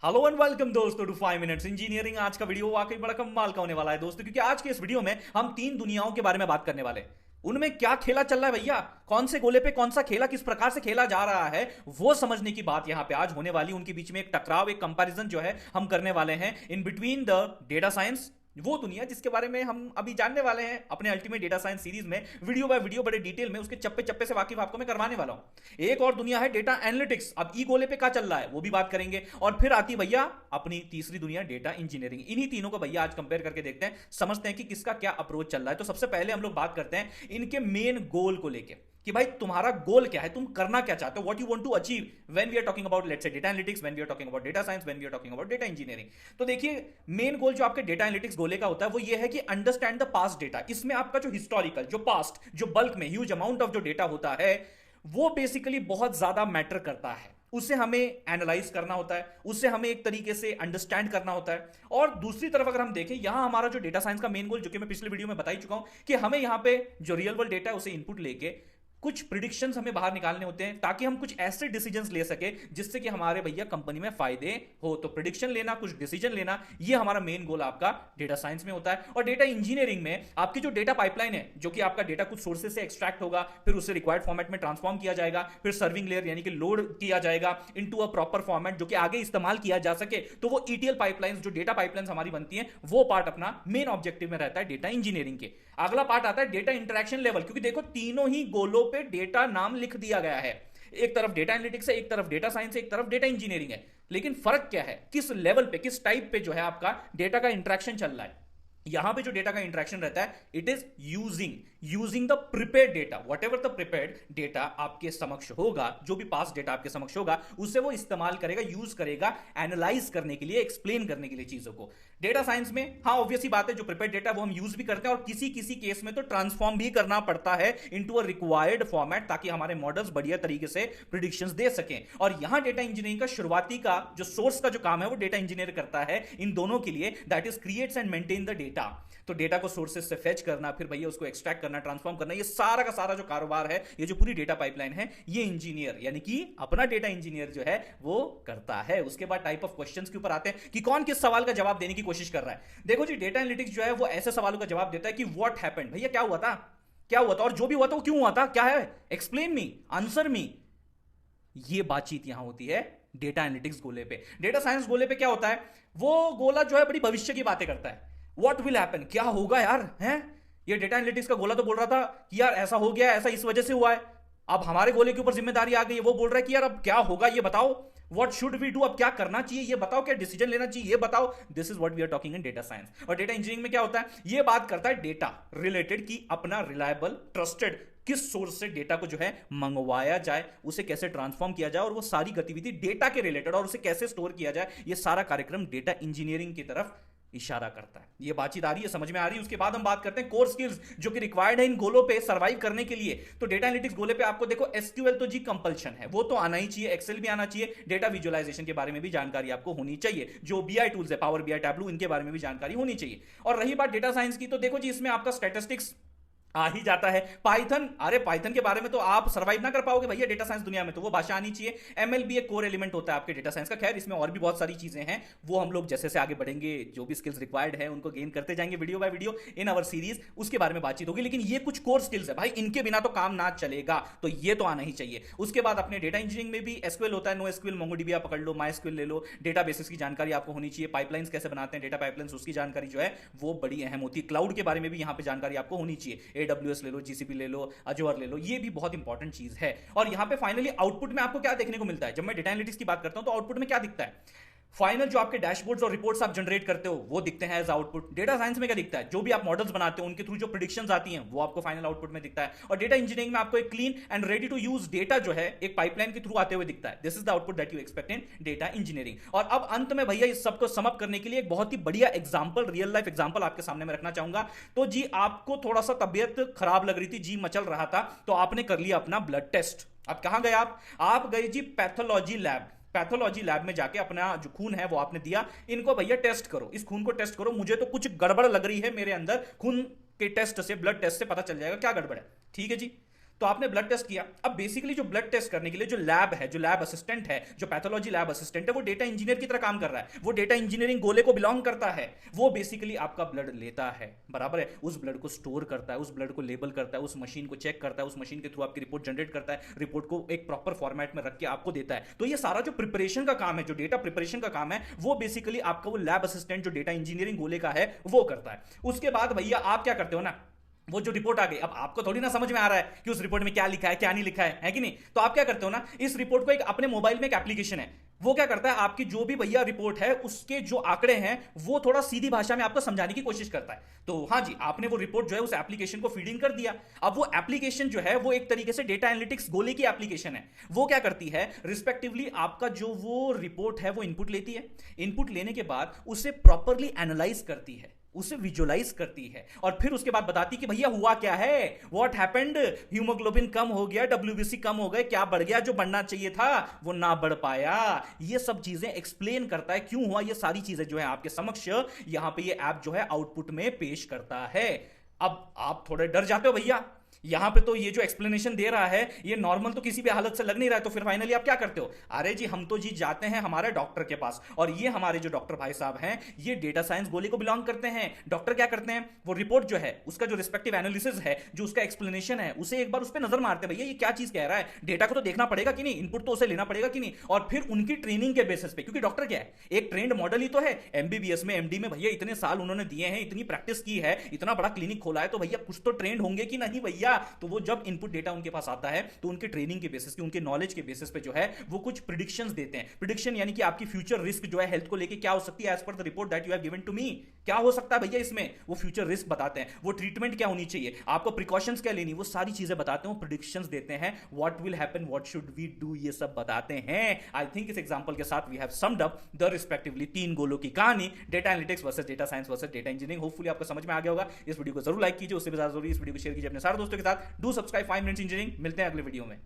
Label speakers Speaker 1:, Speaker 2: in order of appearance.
Speaker 1: Hello and welcome दोस्तों to 5 minutes engineering. आज का वीडियो वाकई बड़ा कमाल का होने वाला है दोस्तों, क्योंकि आज के इस वीडियो में हम तीन दुनियाओं के बारे में बात करने वाले हैं। उनमें क्या खेला चल रहा है भैया, कौन से गोले पे कौन सा खेला किस प्रकार से खेला जा रहा है, वो समझने की बात यहां पे आज होने वाली। उनके बीच में एक टकराव, एक कंपैरिजन जो है हम करने वाले हैं in between the data science, वो दुनिया जिसके बारे में हम अभी जानने वाले हैं अपने अल्टीमेट डेटा साइंस सीरीज में, वीडियो बाय वीडियो बड़े डिटेल में उसके चप्पे चप्पे से वाकिफ आपको मैं करवाने वाला हूं। एक और दुनिया है डेटा एनालिटिक्स, अब ई गोले पे क्या चल रहा है वो भी बात करेंगे। और फिर आती भैया अपनी तीसरी दुनिया डेटा इंजीनियरिंग। इन्हीं तीनों को भैया आज कंपेयर करके देखते हैं, समझते हैं कि किसका क्या अप्रोच चल रहा है। तो सबसे पहले हम लोग बात करते हैं इनके मेन गोल को लेकर कि भाई तुम्हारा गोल क्या है, तुम करना क्या चाहते हो, what you want to achieve when we are talking about let's say data analytics, when we are talking about data science, when we are talking about data engineering. तो देखिए मेन गोल जो आपके डेटा एनालिटिक्स गोले का होता है वो ये है कि अंडरस्टैंड द पास्ट डेटा। इसमें आपका जो हिस्टोरिकल, जो पास्ट, जो बल्क में ह्यूज अमाउंट ऑफ जो डेटा होता है वो बेसिकली बहुत ज्यादा मैटर करता है। उसे हमें एनालाइज करना होता है, उसे हमें एक तरीके से अंडरस्टैंड करना होता है। और दूसरी तरफ अगर हम देखें, यहां हमारा जो डेटा साइंस का मेन गोल, जो कि मैं पिछले वीडियो में बता ही चुका हूं, कि हमें यहां पे जो रियल वर्ल्ड डेटा है उसे इनपुट लेके कुछ प्रिडिक्शंस हमें बाहर निकालने होते हैं ताकि हम कुछ ऐसे डिसीजंस ले सके जिससे कि हमारे भैया कंपनी में फायदे हो। तो प्रिडिक्शन लेना, कुछ डिसीजन लेना, ये हमारा मेन गोल आपका डेटा साइंस में होता है। और डेटा इंजीनियरिंग में आपकी जो डेटा पाइपलाइन है, जो कि आपका डेटा कुछ सोर्सेज से एक्सट्रैक्ट होगा, फिर उसे रिक्वायर्ड फॉर्मेट में ट्रांसफॉर्म किया जाएगा, फिर सर्विंग लेयर यानी कि लोड किया जाएगा इनटू अ प्रॉपर फॉर्मेट जो कि आगे इस्तेमाल किया जा सके। तो वो ईटीएल पाइपलाइंस, जो डेटा पाइपलाइंस हमारी बनती है, वो पार्ट अपना मेन ऑब्जेक्टिव में रहता है डेटा इंजीनियरिंग के। अगला पार्ट आता है डेटा इंटरेक्शन लेवल, क्योंकि देखो तीनों ही गोलों पे डेटा नाम लिख दिया गया है। एक तरफ डेटा एनालिटिक्स है, एक तरफ डेटा साइंस है, एक तरफ डेटा इंजीनियरिंग है। लेकिन फर्क क्या है, किस लेवल पे, किस टाइप पे जो है आपका डेटा का इंटरेक्शन चल रहा है। यहां पे जो डेटा का इंटरेक्शन रहता है, it is using the prepared data. What ever the prepared data आपके समक्ष होगा, जो भी पास डेटा आपके समक्ष होगा, उसे वो इस्तेमाल करेगा, यूज करेगा एनालाइज करने के लिए, एक्सप्लेन करने के लिए चीजों को। डेटा साइंस में हाँ ऑब्वियस ही बात है, जो प्रिपेयर्ड डेटा वो हम यूज भी करते हैं और किसी किसी केस में तो ट्रांसफॉर्म भी करना पड़ता है इनटू अ रिक्वायर्ड फॉर्मेट, ताकि हमारे मॉडल्स बढ़िया तरीके से प्रिडिक्शंस दे सकें। और यहां डेटा इंजीनियरिंग का शुरुआती का जो सोर्स का जो काम है वो डेटा इंजीनियर करता है इन दोनों के लिए, that is creates and maintain the data. तो डेटा को सोर्सेज से फेच करना, फिर भैया उसको एक्सट्रैक्ट करना, ट्रांसफॉर्म करना, ये सारा का सारा जो कारोबार है, ये जो पूरी डेटा पाइपलाइन है, ये इंजीनियर यानी कि अपना डेटा इंजीनियर जो है वो करता है। उसके बाद टाइप ऑफ क्वेश्चंस के ऊपर आते हैं कि कौन किस सवाल का जवाब देने की कोशिश कर रहा है। देखो जी, डेटा एनालिटिक्स जो है वो ऐसे सवालों का जवाब देता है कि व्हाट हैपेंड, भैया क्या हुआ था, क्या हुआ था, और जो भी हुआ था वो क्यों हुआ था, क्या है, एक्सप्लेन मी, आंसर मी। ये बातचीत यहां होती है डेटा एनालिटिक्स गोले पे। डेटा साइंस गोले पे क्या होता है, वो गोला जो है बड़ी भविष्य की बातें करता है। व्हाट विल हैपन, क्या होगा यार, हैं। ये डेटा एनालिटिक्स का गोला तो बोल रहा था कि यार ऐसा हो गया, ऐसा इस वजह से हुआ है। अब हमारे गोले के ऊपर जिम्मेदारी आ गई है, वो बोल रहा है कि यार अब क्या होगा ये बताओ, व्हाट शुड वी डू, अब क्या करना चाहिए ये बताओ, क्या डिसीजन लेना चाहिए ये बताओ। This is what we are talking in data science. और डेटा इंजीनियरिंग में क्या होता है, ये बात करता है डेटा रिलेटेड की अपना रिलायबल, ट्रस्टेड किस सोर्स से डेटा को जो है मंगवाया जाए, उसे कैसे ट्रांसफॉर्म किया जाए, और वो सारी गतिविधि डेटा के रिलेटेड, और उसे कैसे स्टोर किया जाए, ये सारा कार्यक्रम डेटा इंजीनियरिंग की तरफ इशारा करता है। ये बातचीत आ रही है, समझ में आ रही है। उसके बाद हम बात करते हैं कोर स्किल्स जो कि रिक्वायर्ड है इन गोलों पे सरवाइव करने के लिए। तो डेटा एनालिटिक्स गोले पे आपको देखो एसक्यूएल तो जी कंपल्शन है, वो तो आना ही चाहिए, एक्सेल भी आना चाहिए, डेटा विजुअलाइजेशन के बारे में भी जानकारी आपको होनी चाहिए, जो बीआई टूल्स है, पावर बीआई, टैबलू, इनके बारे में भी जानकारी होनी चाहिए। और रही बात डेटा साइंस की, तो देखो जी इसमें आपका स्टैटिस्टिक्स आ ही जाता है। पाइथन, अरे पाइथन के बारे में तो आप सर्वाइव ना कर पाओगे भैया डेटा साइंस दुनिया में, तो वो भाषा आनी चाहिए। एमएल भी एक कोर एलिमेंट होता है आपके डेटा साइंस का। खैर इसमें और भी बहुत सारी चीजें हैं, वो हम लोग जैसे जैसे आगे बढ़ेंगे, जो भी स्किल्स रिक्वायर्ड है उनको गेन करते जाएंगे video by video in our series, उसके बारे में बातचीत होगी। लेकिन ये कुछ कोर स्किल्स है भाई, इनके बिना तो काम ना चलेगा, तो ये तो आना ही चाहिए। उसके बाद अपने डेटा इंजीनियरिंग में भी एसक्यूएल होता है, नो एसक्यूएल, मोंगोडीबी आप पकड़ लो, माई एसक्यूएल ले लो, डेटाबेसेस की जानकारी आपको होनी चाहिए, पाइपलाइंस कैसे बनाते हैं डेटा पाइपलाइंस, उसकी जानकारी जो है वो बड़ी अहम होती है। क्लाउड के बारे में भी यहां पे जानकारी आपको होनी चाहिए, एडब्ल्यूएस ले लो, जीसीपी ले लो, अजोर ले लो, ये भी बहुत इंपॉर्टेंट चीज है। और यहां पे फाइनली आउटपुट में आपको क्या देखने को मिलता है, जब मैं डेटा एनालिटिक्स की बात करता हूं तो आउटपुट में क्या दिखता है, फाइनल जो आपके डैशबोर्ड्स और रिपोर्ट्स आप जनरेट करते हो वो दिखते हैं एज आउटपुट। डेटा साइंस में क्या दिखता है, जो भी आप मॉडल्स बनाते हो उनके थ्रू जो प्रेडिक्शंस आती हैं वो आपको फाइनल आउटपुट में दिखता है। और डेटा इंजीनियरिंग में आपको एक clean and ready to use data जो है एक पाइपलाइन के थ्रू आते हुए दिखता है। This is the output that you expect in data engineering. और अब अंत में भैया इस सबको सम अप करने के लिए एक बहुत ही बढ़िया एग्जांपल, रियल लाइफ एग्जांपल आपके सामने में रखना चाहूंगा। तो जी आपको थोड़ा सा तबियत खराब लग रही थी, जी मचल रहा था, तो आपने कर लिया अपना ब्लड टेस्ट। अब कहां गए आप गए जी पैथोलॉजी लैब। पैथोलॉजी लैब में जाके अपना जो खून है वो आपने दिया, इनको भैया टेस्ट करो, इस खून को टेस्ट करो, मुझे तो कुछ गड़बड़ लग रही है मेरे अंदर, खून के टेस्ट से, ब्लड टेस्ट से पता चल जाएगा क्या गड़बड़ है। ठीक है जी, तो आपने ब्लड टेस्ट किया। अब बेसिकली जो ब्लड टेस्ट करने के लिए जो लैब है, जो लैब असिस्टेंट है, जो पैथोलॉजी लैब असिस्टेंट है, वो डेटा इंजीनियर की तरह काम कर रहा है, वो डेटा इंजीनियरिंग गोले को बिलोंग करता है। वो बेसिकली आपका ब्लड लेता है, बराबर है, उस ब्लड को स्टोर करता है, उस ब्लड को लेबल करता है, उस मशीन को चेक करता है, उस मशीन के थ्रू आपकी रिपोर्ट जनरेट करता है, रिपोर्ट को एक प्रॉपर फॉर्मेट में रख के आपको देता है। तो ये सारा जो प्रिपरेशन का काम है, जो डेटा प्रिपरेशन का काम है, वो बेसिकली आपका वो लैब असिस्टेंट जो डेटा इंजीनियरिंग गोले का है वो करता है। उसके बाद भैया आप क्या करते हो ना, वो जो रिपोर्ट आ गई, अब आपको थोड़ी ना समझ में आ रहा है कि उस रिपोर्ट में क्या लिखा है क्या नहीं लिखा है कि नहीं। तो आप क्या करते हो ना, इस रिपोर्ट को एक अपने मोबाइल में एक एप्लीकेशन है, वो क्या करता है, आपकी जो भी भैया रिपोर्ट है उसके जो आंकड़े हैं वो थोड़ा सीधी भाषा में आपको समझाने की कोशिश करता है। तो हाँ जी, आपने वो रिपोर्ट जो है उस एप्लीकेशन को फीडिंग कर दिया। अब वो एप्लीकेशन जो है वो एक तरीके से डेटा एनालिटिक्स गोले की एप्लीकेशन है। वो क्या करती है, रिस्पेक्टिवली आपका जो वो रिपोर्ट है वो इनपुट लेती है, इनपुट लेने के बाद उसे प्रॉपरली एनालाइज करती है, उसे विजुअलाइज करती है, और फिर उसके बाद बताती कि भैया हुआ क्या है, व्हाट हैपेंड, हीमोग्लोबिन कम हो गया, डब्ल्यूबीसी कम हो गए, क्या बढ़ गया, जो बढ़ना चाहिए था वो ना बढ़ पाया। ये सब चीजें एक्सप्लेन करता है क्यों हुआ, ये सारी चीजें जो है आपके समक्ष यहां पे ये ऐप जो है आउटपुट में पेश करता है। अब आप थोड़े डर जाते हो भैया, यहां पे तो ये जो एक्सप्लेनेशन दे रहा है ये नॉर्मल तो किसी भी हालत से लग नहीं रहा है, तो फिर फाइनली आप क्या करते हो, अरे जी हम तो जी जाते हैं हमारे डॉक्टर के पास, और ये हमारे जो डॉक्टर भाई साहब हैं ये डेटा साइंस गोले को बिलोंग करते हैं। डॉक्टर क्या करते हैं, वो रिपोर्ट जो है उसका जो रिस्पेक्टिव एनालिसिस है, जो उसका एक्सप्लेनेशन है, उसे एक बार उस पर नजर मारते हैं, भैया ये क्या चीज कह रहा है, डेटा को तो देखना पड़ेगा कि नहीं, इनपुट तो उसे लेना पड़ेगा कि नहीं, और फिर उनकी ट्रेनिंग के बेसिस पे, क्योंकि डॉक्टर क्या है, एक ट्रेंड मॉडल ही तो है, एमबीबीएस में एमडी में भैया इतने साल उन्होंने दिए हैं, इतनी प्रैक्टिस की है, इतना बड़ा क्लिनिक खोला है, तो भैया कुछ तो ट्रेंड होंगे कि नहीं भैया। तो वो जब इनपुट डेटा उनके पास आता है तो उनके ट्रेनिंग के बेसिस पे, उनके नॉलेज के बेसिस पे जो है वो कुछ प्रिडिक्शंस देते हैं। प्रिडिक्शन यानी कि आपकी फ्यूचर रिस्क जो है हेल्थ को लेके क्या हो सकती है, as per the report that you have given to me, क्या हो सकता है भैया इसमें, वो फ्यूचर रिस्क बताते हैं, वो ट्रीटमेंट क्या होनी चाहिए, आपको प्रिकॉशंस क्या लेनी, वो सारी चीजें बताते हैं, प्रिडिक्शंस देते हैं, what will happen, what should we do, ये सब बताते हैं। आई थिंक इस एग्जांपल के साथ we have summed up the respectively 3 गोलों की कहानी, data analytics versus data science versus data engineering. Hopefully आपको समझ में आ गया होगा। इस वीडियो को जरूर लाइक कीजिए, उससे भी ज्यादा जरूरी इस वीडियो को शेयर कीजिए अपने सारे दोस्तों के साथ। Do subscribe 5 minutes engineering. मिलते हैं अगले वीडियो में।